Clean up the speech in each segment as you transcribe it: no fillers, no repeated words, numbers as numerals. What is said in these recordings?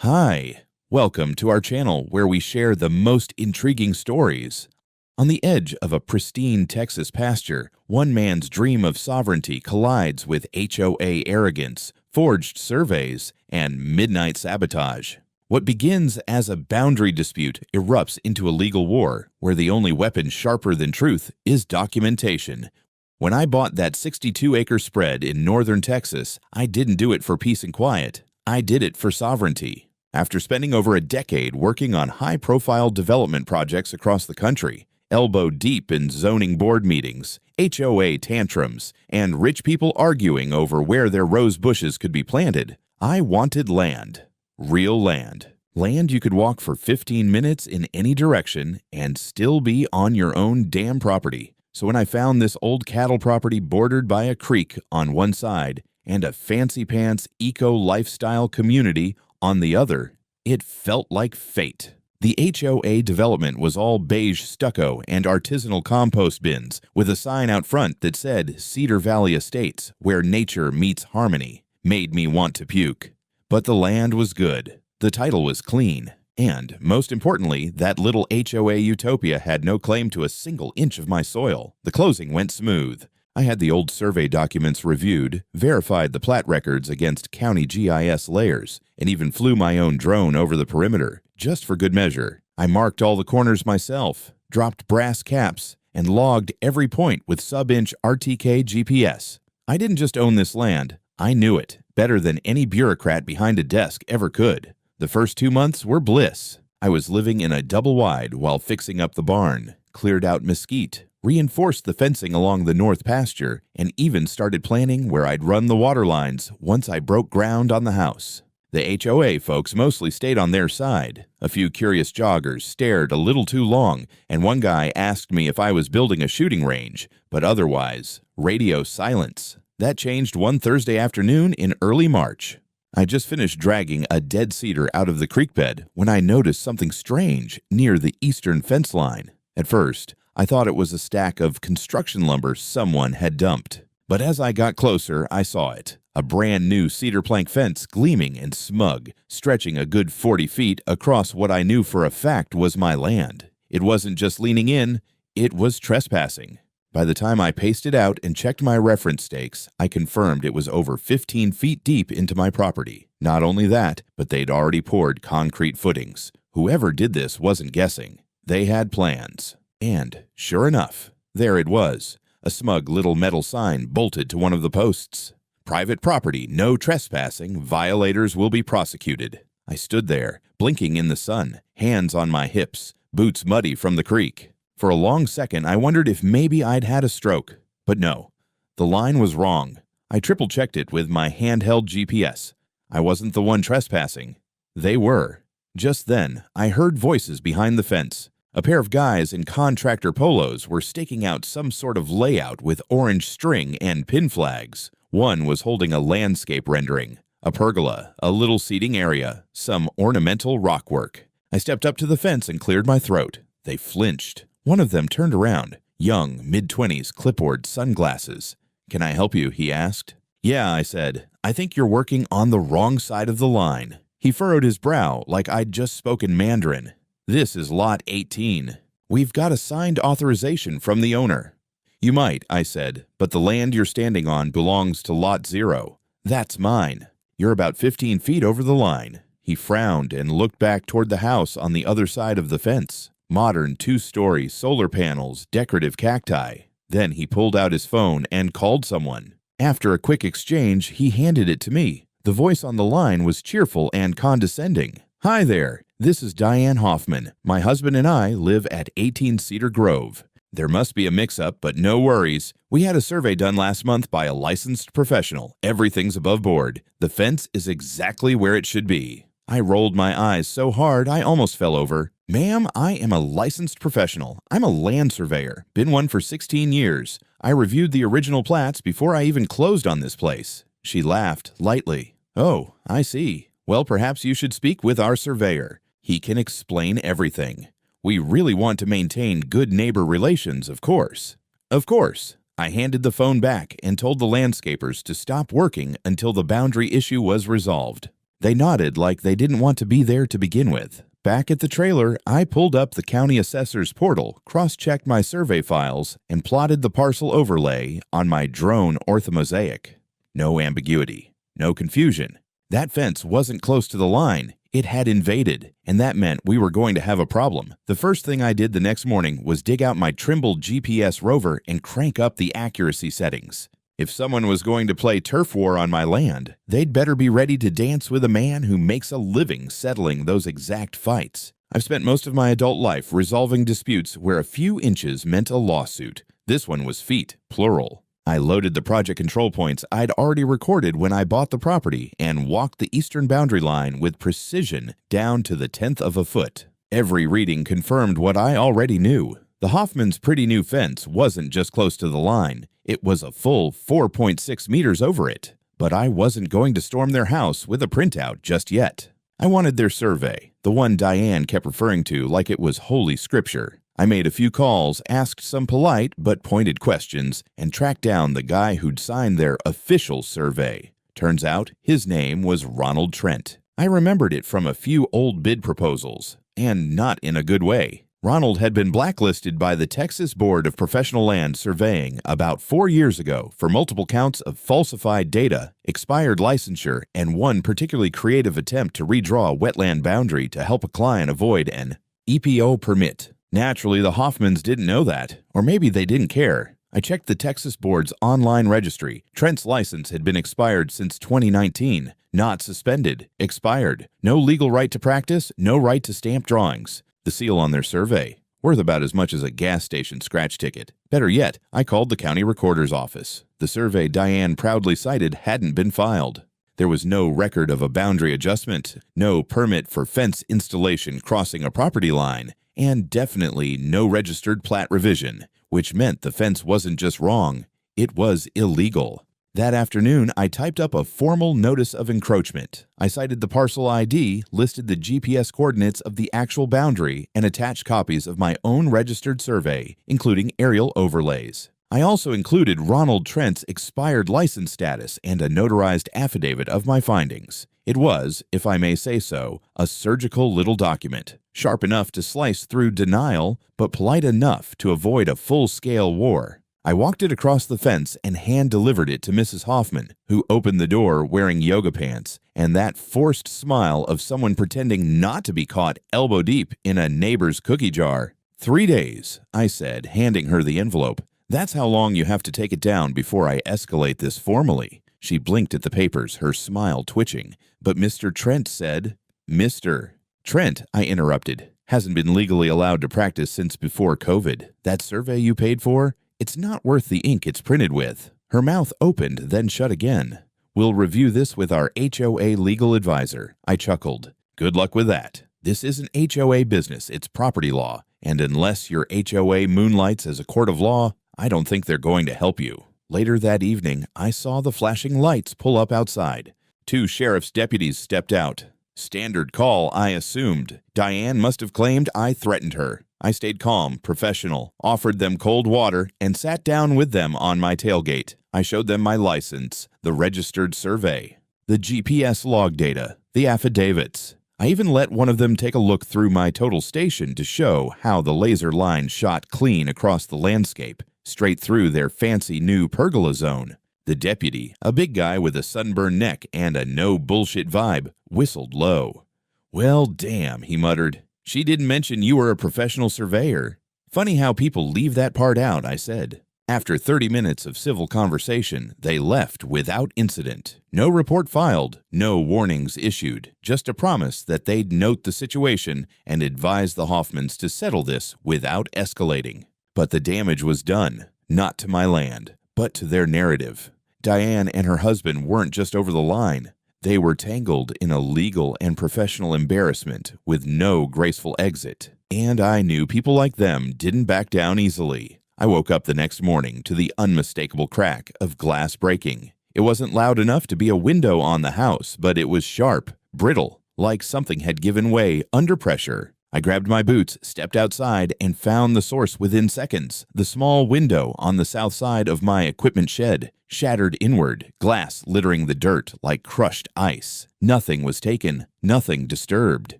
Hi, welcome to our channel where we share the most intriguing stories. On the edge of a pristine Texas pasture, one man's dream of sovereignty collides with HOA arrogance, forged surveys, and midnight sabotage. What begins as a boundary dispute erupts into a legal war where the only weapon sharper than truth is documentation. When I bought that 62-acre spread in northern Texas, I didn't do it for peace and quiet. I did it for sovereignty. After spending over a decade working on high-profile development projects across the country, elbow-deep in zoning board meetings, HOA tantrums, and rich people arguing over where their rose bushes could be planted, I wanted land. Real land. Land you could walk for 15 minutes in any direction and still be on your own damn property. So when I found this old cattle property bordered by a creek on one side and a fancy-pants eco-lifestyle community on the other, it felt like fate. The HOA development was all beige stucco and artisanal compost bins with a sign out front that said Cedar Valley Estates, where nature meets harmony. Made me want to puke. But the land was good. The title was clean. And, most importantly, that little HOA utopia had no claim to a single inch of my soil. The closing went smooth. I had the old survey documents reviewed, verified the plat records against county GIS layers, and even flew my own drone over the perimeter, just for good measure. I marked all the corners myself, dropped brass caps, and logged every point with sub-inch RTK GPS. I didn't just own this land, I knew it, better than any bureaucrat behind a desk ever could. The first 2 months were bliss. I was living in a double-wide while fixing up the barn, cleared out mesquite, reinforced the fencing along the north pasture, and even started planning where I'd run the water lines once I broke ground on the house. The HOA folks mostly stayed on their side. A few curious joggers stared a little too long, and one guy asked me if I was building a shooting range, but otherwise, radio silence. That changed one Thursday afternoon in early March. I just finished dragging a dead cedar out of the creek bed when I noticed something strange near the eastern fence line. At first, I thought it was a stack of construction lumber someone had dumped. But as I got closer, I saw it. A brand new cedar plank fence gleaming and smug, stretching a good 40 feet across what I knew for a fact was my land. It wasn't just leaning in, it was trespassing. By the time I paced it out and checked my reference stakes, I confirmed it was over 15 feet deep into my property. Not only that, but they'd already poured concrete footings. Whoever did this wasn't guessing. They had plans. And, sure enough, there it was, a smug little metal sign bolted to one of the posts. Private property, no trespassing, violators will be prosecuted. I stood there, blinking in the sun, hands on my hips, boots muddy from the creek. For a long second, I wondered if maybe I'd had a stroke. But no, the line was wrong. I triple-checked it with my handheld GPS. I wasn't the one trespassing. They were. Just then, I heard voices behind the fence. A pair of guys in contractor polos were staking out some sort of layout with orange string and pin flags. One was holding a landscape rendering, a pergola, a little seating area, some ornamental rockwork. I stepped up to the fence and cleared my throat. They flinched. One of them turned around, young, mid-20s, clipboard sunglasses. "Can I help you?" he asked. "Yeah," I said. "I think you're working on the wrong side of the line." He furrowed his brow like I'd just spoken Mandarin. "This is Lot 18. We've got a signed authorization from the owner." "You might," I said, "but the land you're standing on belongs to Lot 0. That's mine. You're about 15 feet over the line." He frowned and looked back toward the house on the other side of the fence. Modern 2-story solar panels, decorative cacti. Then he pulled out his phone and called someone. After a quick exchange, he handed it to me. The voice on the line was cheerful and condescending. "Hi there, this is Diane Hoffman. My husband and I live at 18 Cedar Grove. There must be a mix-up, but no worries. We had a survey done last month by a licensed professional. Everything's above board. The fence is exactly where it should be." I rolled my eyes so hard I almost fell over. "Ma'am, I am a licensed professional. I'm a land surveyor. Been one for 16 years. I reviewed the original plats before I even closed on this place." She laughed lightly. "Oh, I see. Well, perhaps you should speak with our surveyor. He can explain everything. We really want to maintain good neighbor relations, of course." "Of course." I handed the phone back and told the landscapers to stop working until the boundary issue was resolved. They nodded like they didn't want to be there to begin with. Back at the trailer, I pulled up the county assessor's portal, cross-checked my survey files, and plotted the parcel overlay on my drone orthomosaic. No ambiguity. No confusion. That fence wasn't close to the line. It had invaded, and that meant we were going to have a problem. The first thing I did the next morning was dig out my Trimble GPS rover and crank up the accuracy settings. If someone was going to play turf war on my land, they'd better be ready to dance with a man who makes a living settling those exact fights. I've spent most of my adult life resolving disputes where a few inches meant a lawsuit. This one was feet, plural. I loaded the project control points I'd already recorded when I bought the property and walked the eastern boundary line with precision down to the 10th of a foot. Every reading confirmed what I already knew. The Hoffmans' pretty new fence wasn't just close to the line. It was a full 4.6 meters over it. But I wasn't going to storm their house with a printout just yet. I wanted their survey, the one Diane kept referring to like it was holy scripture. I made a few calls, asked some polite but pointed questions, and tracked down the guy who'd signed their official survey. Turns out his name was Ronald Trent. I remembered it from a few old bid proposals, and not in a good way. Ronald had been blacklisted by the Texas Board of Professional Land Surveying about 4 years ago for multiple counts of falsified data, expired licensure, and one particularly creative attempt to redraw a wetland boundary to help a client avoid an EPO permit. Naturally, the Hoffmans didn't know that, or maybe they didn't care. I checked the Texas Board's online registry. Trent's license had been expired since 2019, not suspended, expired. No legal right to practice, no right to stamp drawings. The seal on their survey, worth about as much as a gas station scratch ticket. Better yet, I called the county recorder's office. The survey Diane proudly cited hadn't been filed. There was no record of a boundary adjustment, no permit for fence installation crossing a property line, and definitely no registered plat revision, which meant the fence wasn't just wrong, it was illegal. That afternoon, I typed up a formal notice of encroachment. I cited the parcel ID, listed the GPS coordinates of the actual boundary, and attached copies of my own registered survey, including aerial overlays. I also included Ronald Trent's expired license status and a notarized affidavit of my findings. It was, if I may say so, a surgical little document, sharp enough to slice through denial, but polite enough to avoid a full-scale war. I walked it across the fence and hand-delivered it to Mrs. Hoffman, who opened the door wearing yoga pants and that forced smile of someone pretending not to be caught elbow-deep in a neighbor's cookie jar. 3 days, I said, handing her the envelope. That's how long you have to take it down before I escalate this formally. She blinked at the papers, her smile twitching. But Mr. Trent said, Mr. Trent, I interrupted, hasn't been legally allowed to practice since before COVID. That survey you paid for? It's not worth the ink it's printed with. Her mouth opened, then shut again. We'll review this with our HOA legal advisor. I chuckled. Good luck with that. This isn't HOA business, it's property law. And unless your HOA moonlights as a court of law, I don't think they're going to help you. Later that evening, I saw the flashing lights pull up outside. 2 sheriff's deputies stepped out. Standard call, I assumed. Diane must have claimed I threatened her. I stayed calm, professional, offered them cold water, and sat down with them on my tailgate. I showed them my license, the registered survey, the GPS log data, the affidavits. I even let one of them take a look through my total station to show how the laser line shot clean across the landscape, straight through their fancy new pergola zone. The deputy, a big guy with a sunburned neck and a no-bullshit vibe, whistled low. Well, damn, he muttered. She didn't mention you were a professional surveyor. Funny how people leave that part out, I said. After 30 minutes of civil conversation, they left without incident. No report filed, no warnings issued, just a promise that they'd note the situation and advise the Hoffmans to settle this without escalating. But the damage was done, not to my land, but to their narrative. Diane and her husband weren't just over the line. They were tangled in a legal and professional embarrassment with no graceful exit. And I knew people like them didn't back down easily. I woke up the next morning to the unmistakable crack of glass breaking. It wasn't loud enough to be a window on the house, but it was sharp, brittle, like something had given way under pressure. I grabbed my boots, stepped outside, and found the source within seconds. The small window on the south side of my equipment shed, shattered inward, glass littering the dirt like crushed ice. Nothing was taken, nothing disturbed.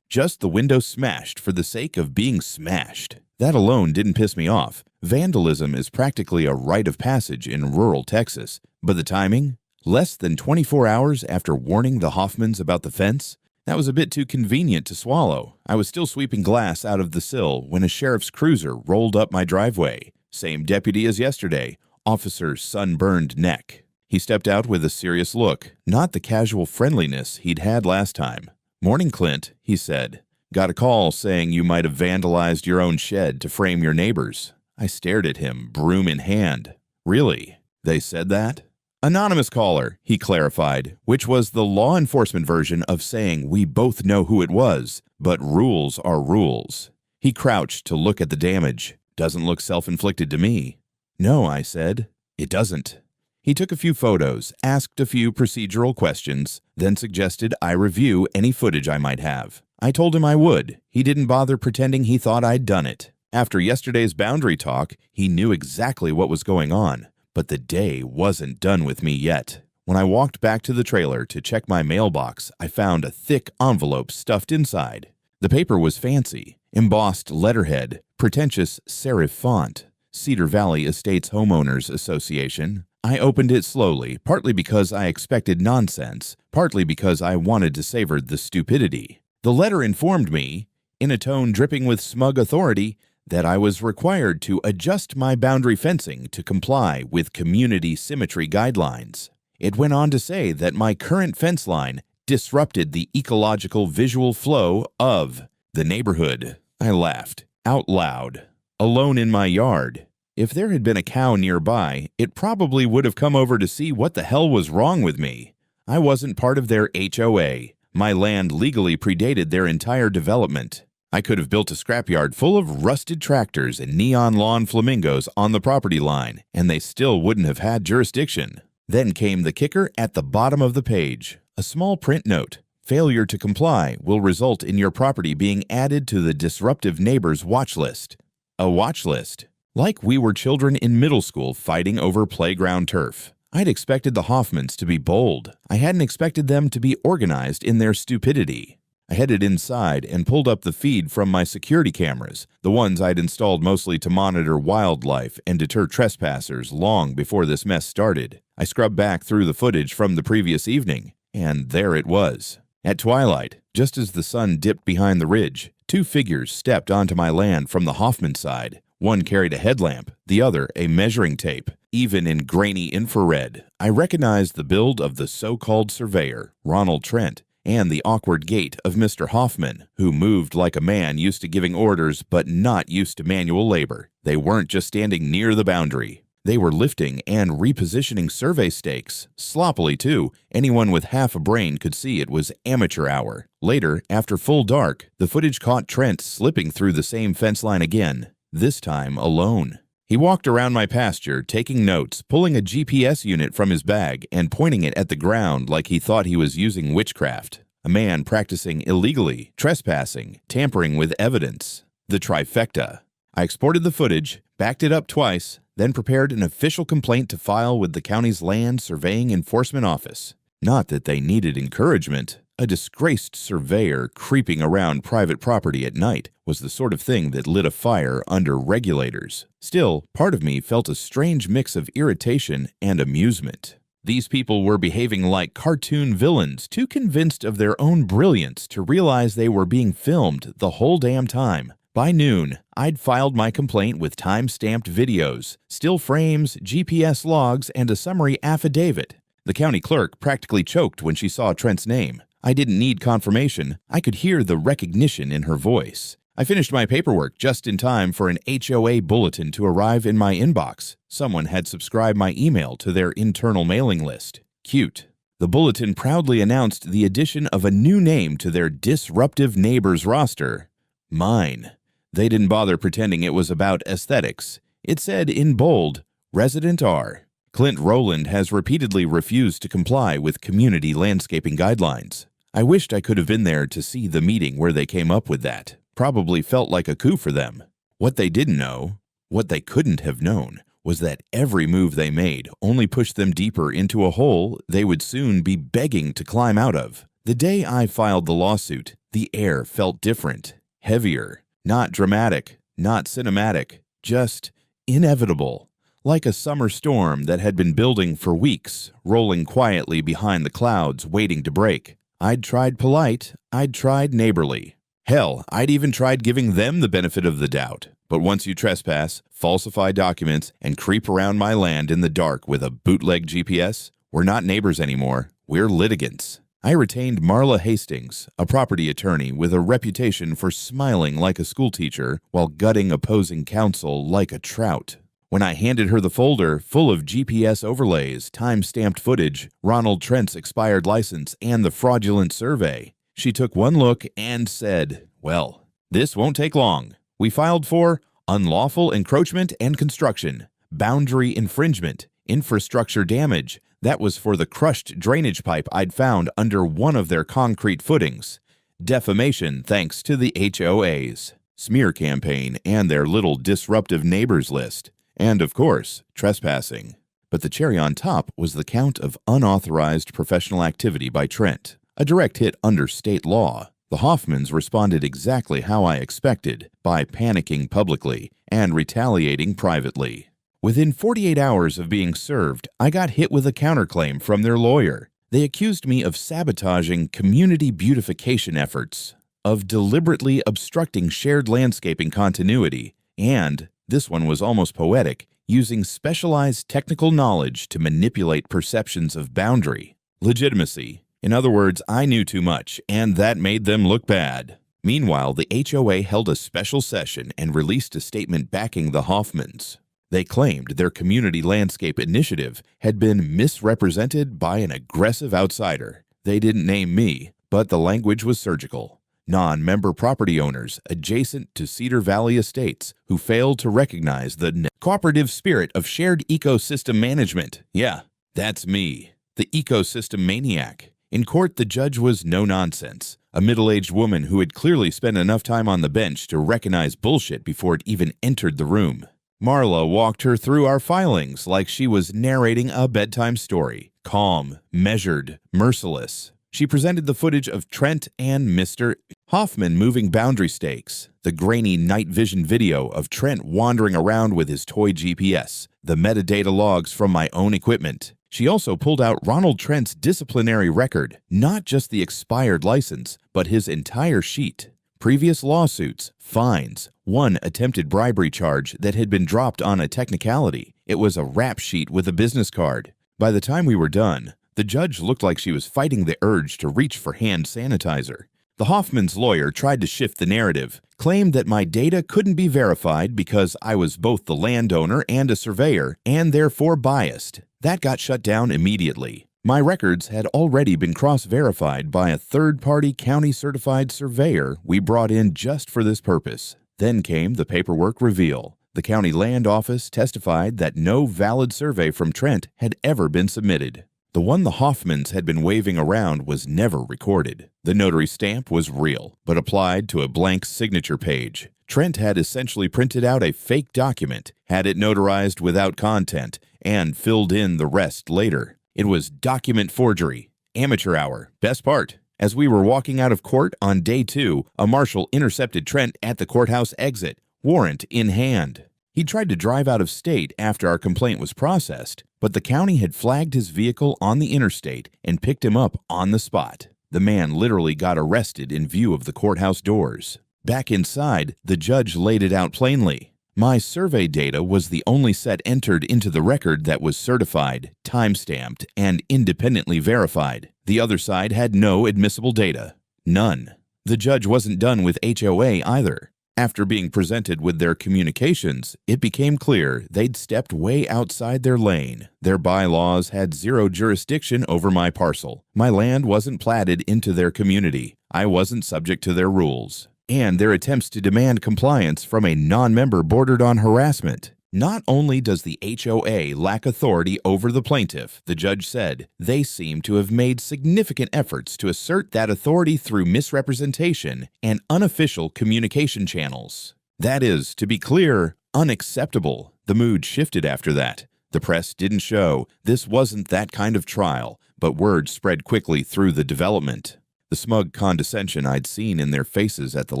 Just the window smashed for the sake of being smashed. That alone didn't piss me off. Vandalism is practically a rite of passage in rural Texas. But the timing? Less than 24 hours after warning the Hoffmans about the fence? That was a bit too convenient to swallow. I was still sweeping glass out of the sill when a sheriff's cruiser rolled up my driveway. Same deputy as yesterday, Officer Sunburned Neck. He stepped out with a serious look, not the casual friendliness he'd had last time. "Morning, Clint," he said. "Got a call saying you might have vandalized your own shed to frame your neighbors." I stared at him, broom in hand. "Really? They said that?" "Anonymous caller," he clarified, which was the law enforcement version of saying we both know who it was, but rules are rules. He crouched to look at the damage. "Doesn't look self-inflicted to me." "No," I said. "It doesn't." He took a few photos, asked a few procedural questions, then suggested I review any footage I might have. I told him I would. He didn't bother pretending he thought I'd done it. After yesterday's boundary talk, he knew exactly what was going on. But the day wasn't done with me yet. When I walked back to the trailer to check my mailbox, I found a thick envelope stuffed inside. The paper was fancy, embossed letterhead, pretentious serif font, Cedar Valley Estates Homeowners Association. I opened it slowly, partly because I expected nonsense, partly because I wanted to savor the stupidity. The letter informed me, in a tone dripping with smug authority, that I was required to adjust my boundary fencing to comply with community symmetry guidelines. It went on to say that my current fence line disrupted the ecological visual flow of the neighborhood. I laughed, out loud, alone in my yard. If there had been a cow nearby, it probably would have come over to see what the hell was wrong with me. I wasn't part of their HOA. My land legally predated their entire development. I could have built a scrapyard full of rusted tractors and neon lawn flamingos on the property line, and they still wouldn't have had jurisdiction. Then came the kicker at the bottom of the page. A small print note. Failure to comply will result in your property being added to the disruptive neighbor's watch list. A watch list. Like we were children in middle school fighting over playground turf. I'd expected the Hoffmans to be bold. I hadn't expected them to be organized in their stupidity. I headed inside and pulled up the feed from my security cameras, the ones I'd installed mostly to monitor wildlife and deter trespassers long before this mess started. I scrubbed back through the footage from the previous evening, and there it was. At twilight, just as the sun dipped behind the ridge, two figures stepped onto my land from the Hoffman side. One carried a headlamp, the other a measuring tape. Even in grainy infrared, I recognized the build of the so-called surveyor, Ronald Trent, and the awkward gait of Mr. Hoffman, who moved like a man used to giving orders but not used to manual labor. They weren't just standing near the boundary. They were lifting and repositioning survey stakes, sloppily too. Anyone with half a brain could see it was amateur hour. Later, after full dark, the footage caught Trent slipping through the same fence line again, this time alone. He walked around my pasture, taking notes, pulling a GPS unit from his bag and pointing it at the ground like he thought he was using witchcraft. A man practicing illegally, trespassing, tampering with evidence. The trifecta. I exported the footage, backed it up twice, then prepared an official complaint to file with the county's Land Surveying Enforcement Office. Not that they needed encouragement. A disgraced surveyor creeping around private property at night was the sort of thing that lit a fire under regulators. Still, part of me felt a strange mix of irritation and amusement. These people were behaving like cartoon villains, too convinced of their own brilliance to realize they were being filmed the whole damn time. By noon, I'd filed my complaint with time-stamped videos, still frames, GPS logs, and a summary affidavit. The county clerk practically choked when she saw Trent's name. I didn't need confirmation. I could hear the recognition in her voice. I finished my paperwork just in time for an HOA bulletin to arrive in my inbox. Someone had subscribed my email to their internal mailing list. Cute. The bulletin proudly announced the addition of a new name to their disruptive neighbors roster. Mine. They didn't bother pretending it was about aesthetics. It said in bold, Resident R. Clint Rowland has repeatedly refused to comply with community landscaping guidelines. I wished I could have been there to see the meeting where they came up with that. Probably felt like a coup for them. What they didn't know, what they couldn't have known, was that every move they made only pushed them deeper into a hole they would soon be begging to climb out of. The day I filed the lawsuit, the air felt different, heavier, not dramatic, not cinematic, just inevitable, like a summer storm that had been building for weeks, rolling quietly behind the clouds, waiting to break. I'd tried polite, I'd tried neighborly. Hell, I'd even tried giving them the benefit of the doubt. But once you trespass, falsify documents, and creep around my land in the dark with a bootleg GPS, we're not neighbors anymore, we're litigants. I retained Marla Hastings, a property attorney with a reputation for smiling like a schoolteacher while gutting opposing counsel like a trout. When I handed her the folder full of GPS overlays, time-stamped footage, Ronald Trent's expired license, and the fraudulent survey, she took one look and said, "Well, this won't take long. We filed for unlawful encroachment and construction, boundary infringement, infrastructure damage. That was for the crushed drainage pipe I'd found under one of their concrete footings, defamation thanks to the HOAs, smear campaign and their little disruptive neighbors list, and of course, trespassing." But the cherry on top was the count of unauthorized professional activity by Trent, a direct hit under state law. The Hoffmans responded exactly how I expected, by panicking publicly and retaliating privately. Within 48 hours of being served, I got hit with a counterclaim from their lawyer. They accused me of sabotaging community beautification efforts, of deliberately obstructing shared landscaping continuity, and, this one was almost poetic, using specialized technical knowledge to manipulate perceptions of boundary. Legitimacy. In other words, I knew too much, and that made them look bad. Meanwhile, the HOA held a special session and released a statement backing the Hoffmans. They claimed their community landscape initiative had been misrepresented by an aggressive outsider. They didn't name me, but the language was surgical. Non-member property owners adjacent to Cedar Valley Estates who failed to recognize the cooperative spirit of shared ecosystem management. Yeah, that's me, the ecosystem maniac. In court, the judge was no-nonsense, a middle-aged woman who had clearly spent enough time on the bench to recognize bullshit before it even entered the room. Marla walked her through our filings like she was narrating a bedtime story, calm, measured, merciless. She presented the footage of Trent and Mr. Hoffman moving boundary stakes, the grainy night vision video of Trent wandering around with his toy GPS, the metadata logs from my own equipment. She also pulled out Ronald Trent's disciplinary record, not just the expired license, but his entire sheet. Previous lawsuits, fines, one attempted bribery charge that had been dropped on a technicality. It was a rap sheet with a business card. By the time we were done, the judge looked like she was fighting the urge to reach for hand sanitizer. The Hoffman's lawyer tried to shift the narrative, claimed that my data couldn't be verified because I was both the landowner and a surveyor, and therefore biased. That got shut down immediately. My records had already been cross-verified by a third-party county-certified surveyor we brought in just for this purpose. Then came the paperwork reveal. The county land office testified that no valid survey from Trent had ever been submitted. The one the Hoffmans had been waving around was never recorded. The notary stamp was real, but applied to a blank signature page. Trent had essentially printed out a fake document, had it notarized without content, and filled in the rest later. It was document forgery. Amateur hour. Best part. As we were walking out of court on day 2, a marshal intercepted Trent at the courthouse exit, warrant in hand. He tried to drive out of state after our complaint was processed, but the county had flagged his vehicle on the interstate and picked him up on the spot. The man literally got arrested in view of the courthouse doors. Back inside, the judge laid it out plainly. My survey data was the only set entered into the record that was certified, time-stamped, and independently verified. The other side had no admissible data. None. The judge wasn't done with HOA either. After being presented with their communications, it became clear they'd stepped way outside their lane. Their bylaws had zero jurisdiction over my parcel. My land wasn't platted into their community. I wasn't subject to their rules. And their attempts to demand compliance from a non-member bordered on harassment. Not only does the HOA lack authority over the plaintiff, the judge said, they seem to have made significant efforts to assert that authority through misrepresentation and unofficial communication channels. That is, to be clear, unacceptable. The mood shifted after that. The press didn't show. This wasn't that kind of trial, but word spread quickly through the development. The smug condescension I'd seen in their faces at the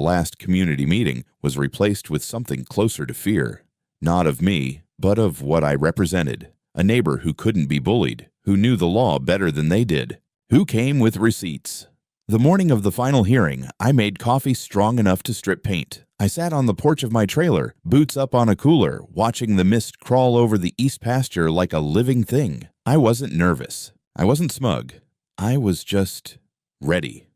last community meeting was replaced with something closer to fear. Not of me, but of what I represented. A neighbor who couldn't be bullied, who knew the law better than they did, who came with receipts. The morning of the final hearing, I made coffee strong enough to strip paint. I sat on the porch of my trailer, boots up on a cooler, watching the mist crawl over the east pasture like a living thing. I wasn't nervous. I wasn't smug. I was just ready.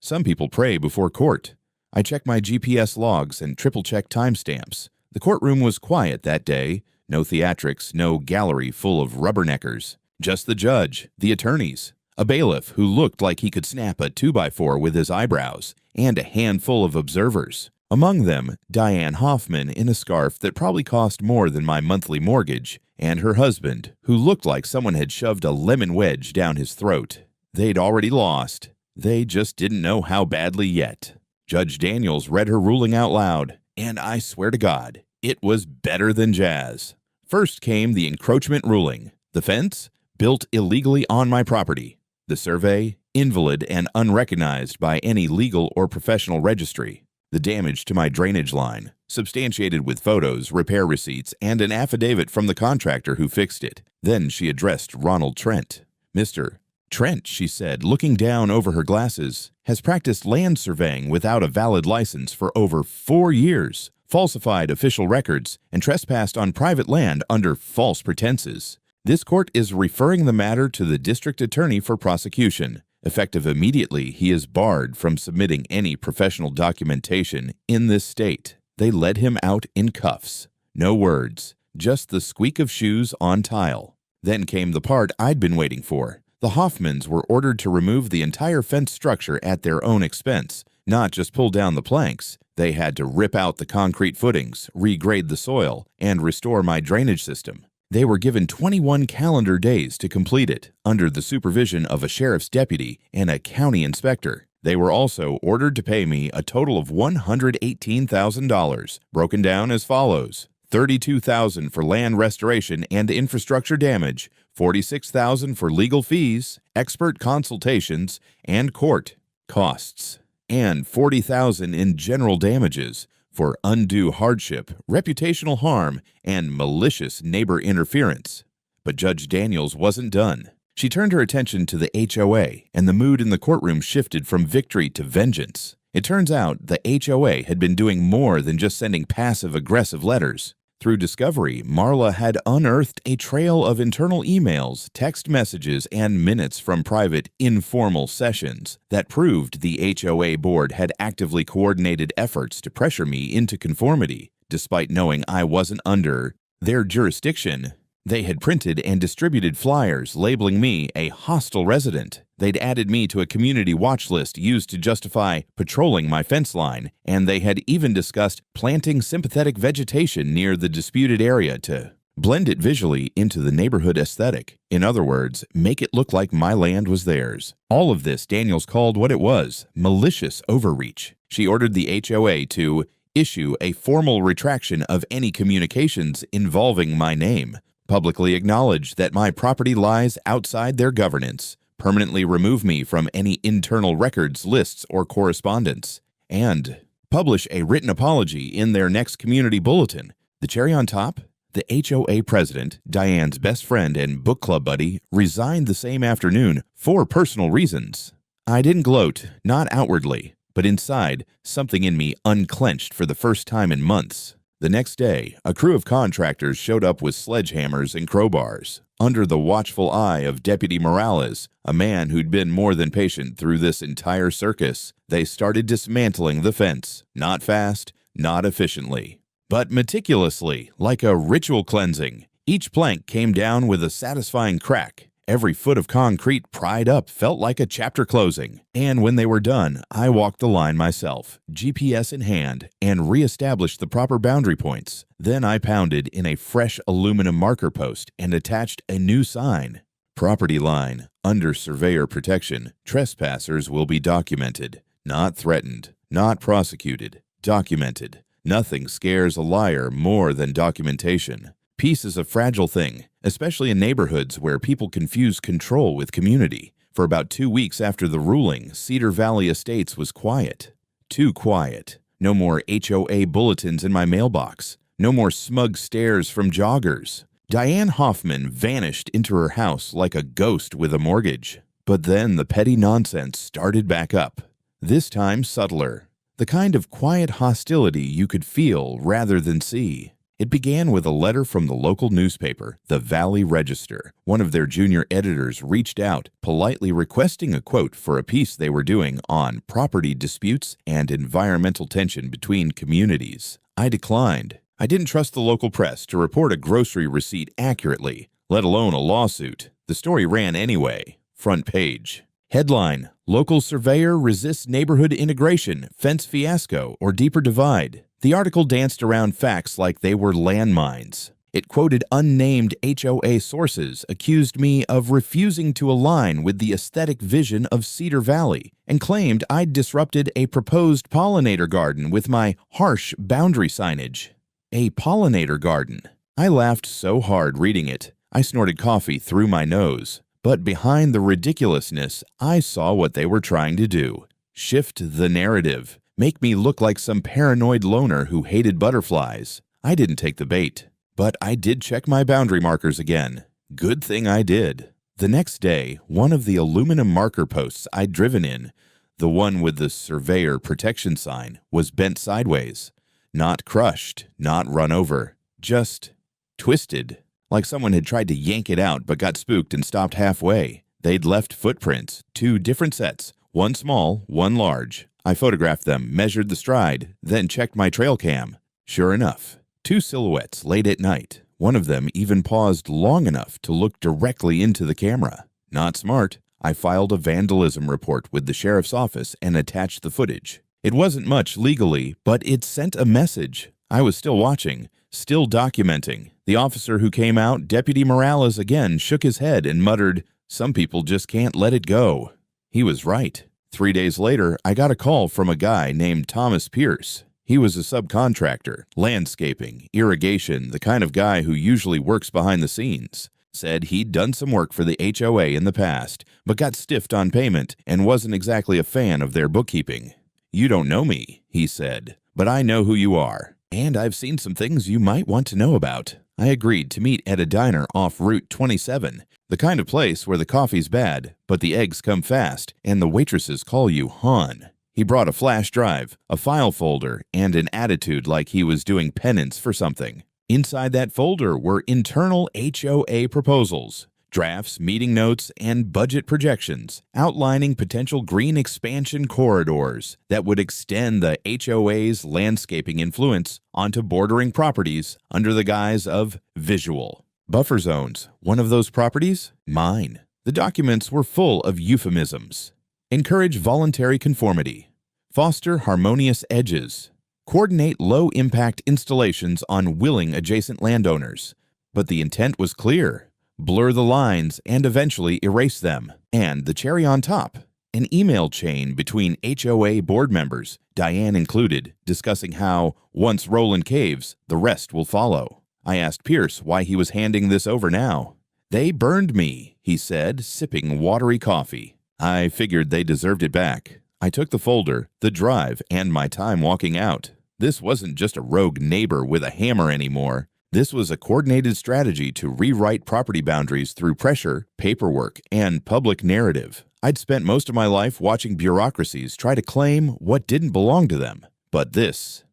Some people pray before court. I checked my GPS logs and triple-checked timestamps. The courtroom was quiet that day. No theatrics, no gallery full of rubberneckers. Just the judge, the attorneys, a bailiff who looked like he could snap a 2x4 with his eyebrows, and a handful of observers. Among them, Diane Hoffman in a scarf that probably cost more than my monthly mortgage, and her husband, who looked like someone had shoved a lemon wedge down his throat. They'd already lost. They just didn't know how badly yet. Judge Daniels read her ruling out loud, and I swear to God, it was better than jazz. First came the encroachment ruling. The fence? Built illegally on my property. The survey? Invalid and unrecognized by any legal or professional registry. The damage to my drainage line, substantiated with photos, repair receipts, and an affidavit from the contractor who fixed it. Then she addressed Ronald Trent. Mr. Trent, she said, looking down over her glasses, has practiced land surveying without a valid license for over 4 years, falsified official records, and trespassed on private land under false pretenses. This court is referring the matter to the district attorney for prosecution. Effective immediately, he is barred from submitting any professional documentation in this state. They led him out in cuffs. No words, just the squeak of shoes on tile. Then came the part I'd been waiting for. The Hoffmans were ordered to remove the entire fence structure at their own expense, not just pull down the planks. They had to rip out the concrete footings, regrade the soil, and restore my drainage system. They were given 21 calendar days to complete it, under the supervision of a sheriff's deputy and a county inspector. They were also ordered to pay me a total of $118,000, broken down as follows: $32,000 for land restoration and infrastructure damage, $46,000 for legal fees, expert consultations, and court costs, and $40,000 in general damages for undue hardship, reputational harm, and malicious neighbor interference. But Judge Daniels wasn't done. She turned her attention to the HOA, and the mood in the courtroom shifted from victory to vengeance. It turns out the HOA had been doing more than just sending passive-aggressive letters. Through discovery, Marla had unearthed a trail of internal emails, text messages, and minutes from private, informal sessions that proved the HOA board had actively coordinated efforts to pressure me into conformity, despite knowing I wasn't under their jurisdiction. They had printed and distributed flyers labeling me a hostile resident. They'd added me to a community watch list used to justify patrolling my fence line, and they had even discussed planting sympathetic vegetation near the disputed area to blend it visually into the neighborhood aesthetic. In other words, make it look like my land was theirs. All of this Daniels called what it was: malicious overreach. She ordered the HOA to issue a formal retraction of any communications involving my name, publicly acknowledge that my property lies outside their governance, permanently remove me from any internal records, lists, or correspondence, and publish a written apology in their next community bulletin. The cherry on top? The HOA president, Diane's best friend and book club buddy, resigned the same afternoon for personal reasons. I didn't gloat, not outwardly, but inside, something in me unclenched for the first time in months. The next day, a crew of contractors showed up with sledgehammers and crowbars. Under the watchful eye of Deputy Morales, a man who'd been more than patient through this entire circus, they started dismantling the fence. Not fast, not efficiently, but meticulously, like a ritual cleansing. Each plank came down with a satisfying crack. Every foot of concrete pried up felt like a chapter closing. And when they were done, I walked the line myself, GPS in hand, and re-established the proper boundary points. Then I pounded in a fresh aluminum marker post and attached a new sign. Property line. Under surveyor protection, trespassers will be documented, not threatened, not prosecuted, documented. Nothing scares a liar more than documentation. Peace is a fragile thing, especially in neighborhoods where people confuse control with community. For about 2 weeks after the ruling, Cedar Valley Estates was quiet. Too quiet. No more HOA bulletins in my mailbox. No more smug stares from joggers. Diane Hoffman vanished into her house like a ghost with a mortgage. But then the petty nonsense started back up. This time subtler. The kind of quiet hostility you could feel rather than see. It began with a letter from the local newspaper, the Valley Register. One of their junior editors reached out, politely requesting a quote for a piece they were doing on property disputes and environmental tension between communities. I declined. I didn't trust the local press to report a grocery receipt accurately, let alone a lawsuit. The story ran anyway. Front page. Headline: Local surveyor resists neighborhood integration, fence fiasco, or deeper divide. The article danced around facts like they were landmines. It quoted unnamed HOA sources, accused me of refusing to align with the aesthetic vision of Cedar Valley, and claimed I'd disrupted a proposed pollinator garden with my harsh boundary signage. A pollinator garden. I laughed so hard reading it, I snorted coffee through my nose. But behind the ridiculousness, I saw what they were trying to do. Shift the narrative. Make me look like some paranoid loner who hated butterflies. I didn't take the bait. But I did check my boundary markers again. Good thing I did. The next day, one of the aluminum marker posts I'd driven in, the one with the surveyor protection sign, was bent sideways. Not crushed, not run over, just twisted. Like someone had tried to yank it out but got spooked and stopped halfway. They'd left footprints, 2 different sets, one small, one large. I photographed them, measured the stride, then checked my trail cam. Sure enough, 2 silhouettes late at night. One of them even paused long enough to look directly into the camera. Not smart. I filed a vandalism report with the sheriff's office and attached the footage. It wasn't much legally, but it sent a message. I was still watching, still documenting. The officer who came out, Deputy Morales, again shook his head and muttered, "Some people just can't let it go." He was right. 3 days later, I got a call from a guy named Thomas Pierce. He was a subcontractor, landscaping, irrigation, the kind of guy who usually works behind the scenes. Said he'd done some work for the HOA in the past, but got stiffed on payment and wasn't exactly a fan of their bookkeeping. "You don't know me," he said, "but I know who you are. And I've seen some things you might want to know about." I agreed to meet at a diner off Route 27, the kind of place where the coffee's bad, but the eggs come fast, and the waitresses call you hon. He brought a flash drive, a file folder, and an attitude like he was doing penance for something. Inside that folder were internal HOA proposals, drafts, meeting notes, and budget projections outlining potential green expansion corridors that would extend the HOA's landscaping influence onto bordering properties under the guise of visual. Buffer zones, one of those properties? Mine. The documents were full of euphemisms. Encourage voluntary conformity. Foster harmonious edges. Coordinate low-impact installations on willing adjacent landowners. But the intent was clear. Blur the lines and eventually erase them. And the cherry on top, an email chain between HOA board members, Diane included, discussing how, once Roland caves, the rest will follow. I asked Pierce why he was handing this over now. "They burned me," he said, sipping watery coffee. I figured they deserved it back. I took the folder, the drive, and my time walking out. This wasn't just a rogue neighbor with a hammer anymore. This was a coordinated strategy to rewrite property boundaries through pressure, paperwork, and public narrative. I'd spent most of my life watching bureaucracies try to claim what didn't belong to them. But this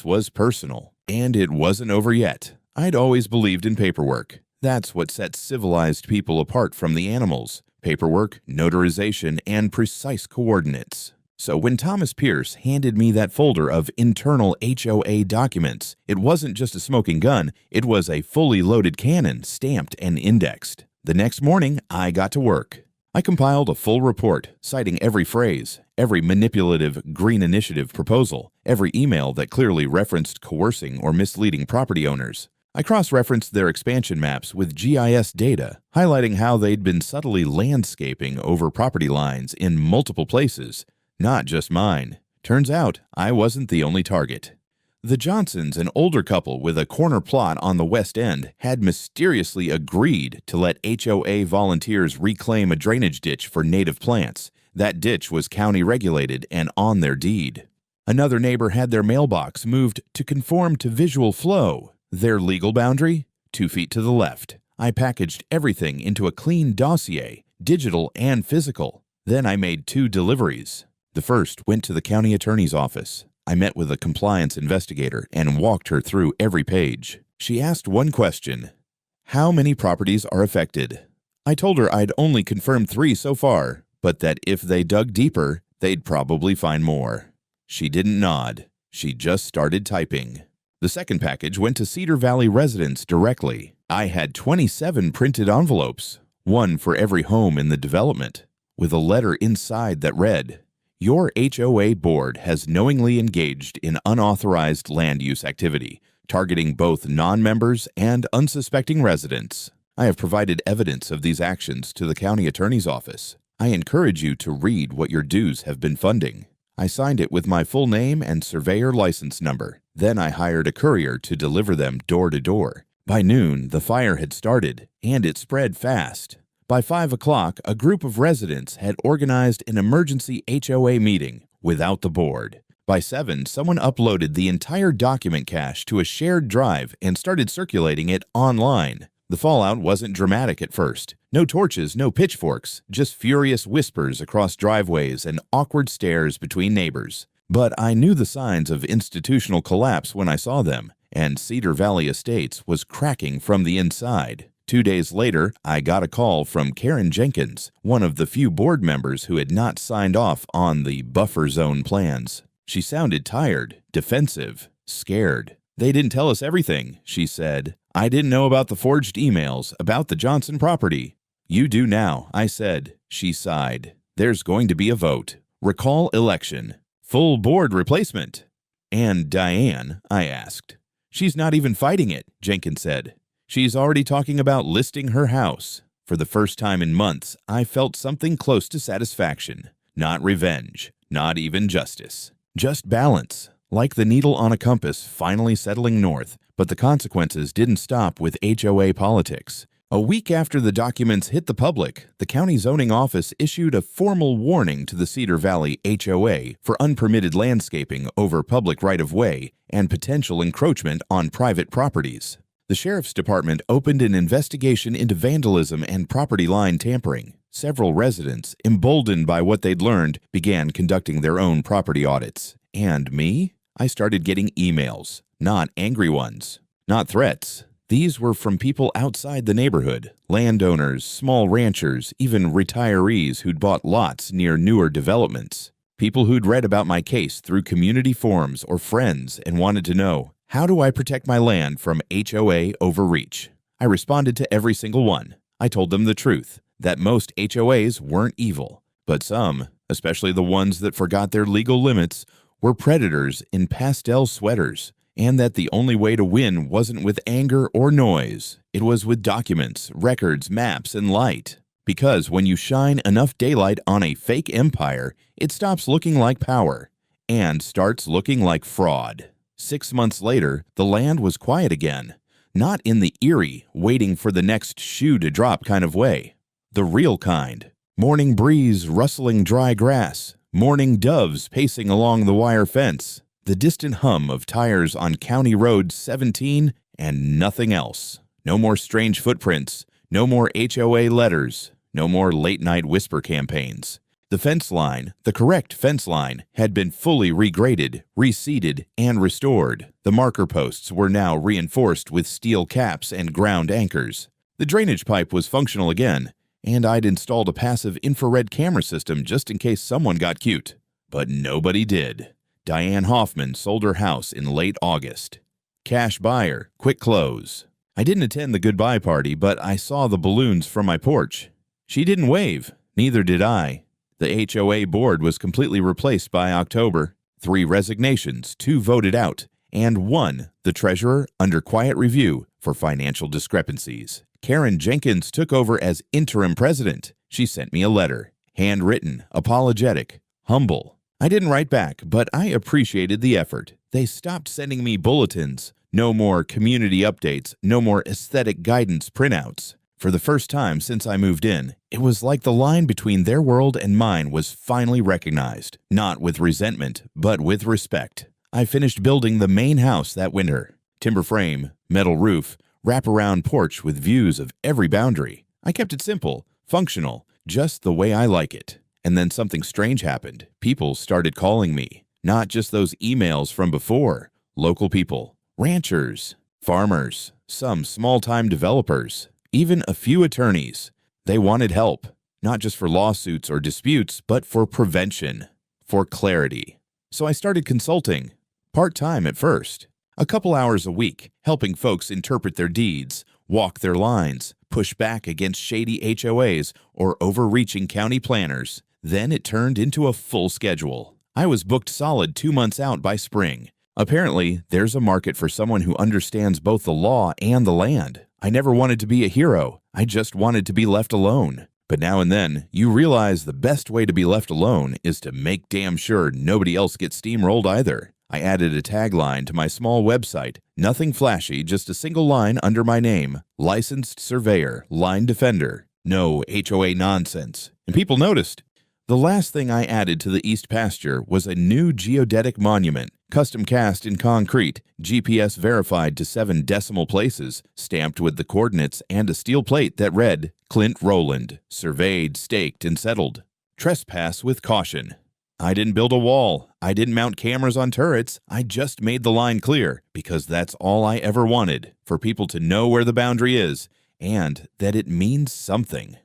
was personal. And it wasn't over yet. I'd always believed in paperwork. That's what sets civilized people apart from the animals. Paperwork, notarization, and precise coordinates. So when Thomas Pierce handed me that folder of internal HOA documents, it wasn't just a smoking gun, it was a fully loaded cannon, stamped and indexed. The next morning, I got to work. I compiled a full report, citing every phrase, every manipulative green initiative proposal, every email that clearly referenced coercing or misleading property owners. I cross-referenced their expansion maps with GIS data, highlighting how they'd been subtly landscaping over property lines in multiple places, not just mine. Turns out, I wasn't the only target. The Johnsons, an older couple with a corner plot on the West End, had mysteriously agreed to let HOA volunteers reclaim a drainage ditch for native plants. That ditch was county regulated and on their deed. Another neighbor had their mailbox moved to conform to visual flow. Their legal boundary? 2 feet to the left. I packaged everything into a clean dossier, digital and physical. Then I made 2 deliveries. The first went to the county attorney's office. I met with a compliance investigator and walked her through every page. She asked one question: how many properties are affected? I told her I'd only confirmed 3 so far, but that if they dug deeper, they'd probably find more. She didn't nod. She just started typing. The second package went to Cedar Valley residents directly. I had 27 printed envelopes, 1 for every home in the development, with a letter inside that read, "Your HOA board has knowingly engaged in unauthorized land use activity, targeting both non-members and unsuspecting residents. I have provided evidence of these actions to the county attorney's office. I encourage you to read what your dues have been funding." I signed it with my full name and surveyor license number. Then I hired a courier to deliver them door to door. By noon, the fire had started, and it spread fast. By 5 o'clock, a group of residents had organized an emergency HOA meeting without the board. By 7, someone uploaded the entire document cache to a shared drive and started circulating it online. The fallout wasn't dramatic at first. No torches, no pitchforks, just furious whispers across driveways and awkward stares between neighbors. But I knew the signs of institutional collapse when I saw them, and Cedar Valley Estates was cracking from the inside. 2 days later, I got a call from Karen Jenkins, one of the few board members who had not signed off on the buffer zone plans. She sounded tired, defensive, scared. "They didn't tell us everything," she said. "I didn't know about the forged emails, about the Johnson property." "You do now," I said. She sighed. "There's going to be a vote. Recall election. Full board replacement." "And Diane?" I asked. "She's not even fighting it," Jenkins said. "She's already talking about listing her house." For the first time in months, I felt something close to satisfaction. Not revenge, not even justice. Just balance, like the needle on a compass finally settling north. But the consequences didn't stop with HOA politics. A week after the documents hit the public, the county zoning office issued a formal warning to the Cedar Valley HOA for unpermitted landscaping over public right-of-way and potential encroachment on private properties. The sheriff's department opened an investigation into vandalism and property line tampering. Several residents, emboldened by what they'd learned, began conducting their own property audits. And me? I started getting emails. Not angry ones. Not threats. These were from people outside the neighborhood. Landowners, small ranchers, even retirees who'd bought lots near newer developments. People who'd read about my case through community forums or friends and wanted to know, how do I protect my land from HOA overreach? I responded to every single one. I told them the truth, that most HOAs weren't evil, but some, especially the ones that forgot their legal limits, were predators in pastel sweaters, and that the only way to win wasn't with anger or noise. It was with documents, records, maps, and light. Because when you shine enough daylight on a fake empire, it stops looking like power and starts looking like fraud. 6 months later, the land was quiet again. Not in the eerie, waiting for the next shoe to drop kind of way. The real kind. Morning breeze rustling dry grass. Morning doves pacing along the wire fence. The distant hum of tires on County Road 17 and nothing else. No more strange footprints. No more HOA letters. No more late-night whisper campaigns. The fence line, the correct fence line, had been fully regraded, reseeded, and restored. The marker posts were now reinforced with steel caps and ground anchors. The drainage pipe was functional again, and I'd installed a passive infrared camera system just in case someone got cute. But nobody did. Diane Hoffman sold her house in late August. Cash buyer, quick close. I didn't attend the goodbye party, but I saw the balloons from my porch. She didn't wave, neither did I. The HOA board was completely replaced by October. 3 resignations, 2 voted out, and 1, the treasurer, under quiet review for financial discrepancies. Karen Jenkins took over as interim president. She sent me a letter, handwritten, apologetic, humble. I didn't write back, but I appreciated the effort. They stopped sending me bulletins. No more community updates, no more aesthetic guidance printouts. For the first time since I moved in, it was like the line between their world and mine was finally recognized, not with resentment, but with respect. I finished building the main house that winter. Timber frame, metal roof, wraparound porch with views of every boundary. I kept it simple, functional, just the way I like it. And then something strange happened. People started calling me. Not just those emails from before. Local people. Ranchers, farmers, some small-time developers, even a few attorneys. They wanted help, not just for lawsuits or disputes, but for prevention, for clarity. So I started consulting, part-time at first, a couple hours a week, helping folks interpret their deeds, walk their lines, push back against shady HOAs or overreaching county planners. Then it turned into a full schedule. I was booked solid 2 months out by spring. Apparently, there's a market for someone who understands both the law and the land. I never wanted to be a hero. I just wanted to be left alone. But now and then, you realize the best way to be left alone is to make damn sure nobody else gets steamrolled either. I added a tagline to my small website. Nothing flashy, just a single line under my name. Licensed Surveyor, Line Defender. No HOA nonsense. And people noticed. The last thing I added to the East Pasture was a new geodetic monument, custom cast in concrete, GPS verified to 7 decimal places, stamped with the coordinates and a steel plate that read, Clint Rowland, surveyed, staked, and settled. Trespass with caution. I didn't build a wall. I didn't mount cameras on turrets. I just made the line clear, because that's all I ever wanted, for people to know where the boundary is, and that it means something.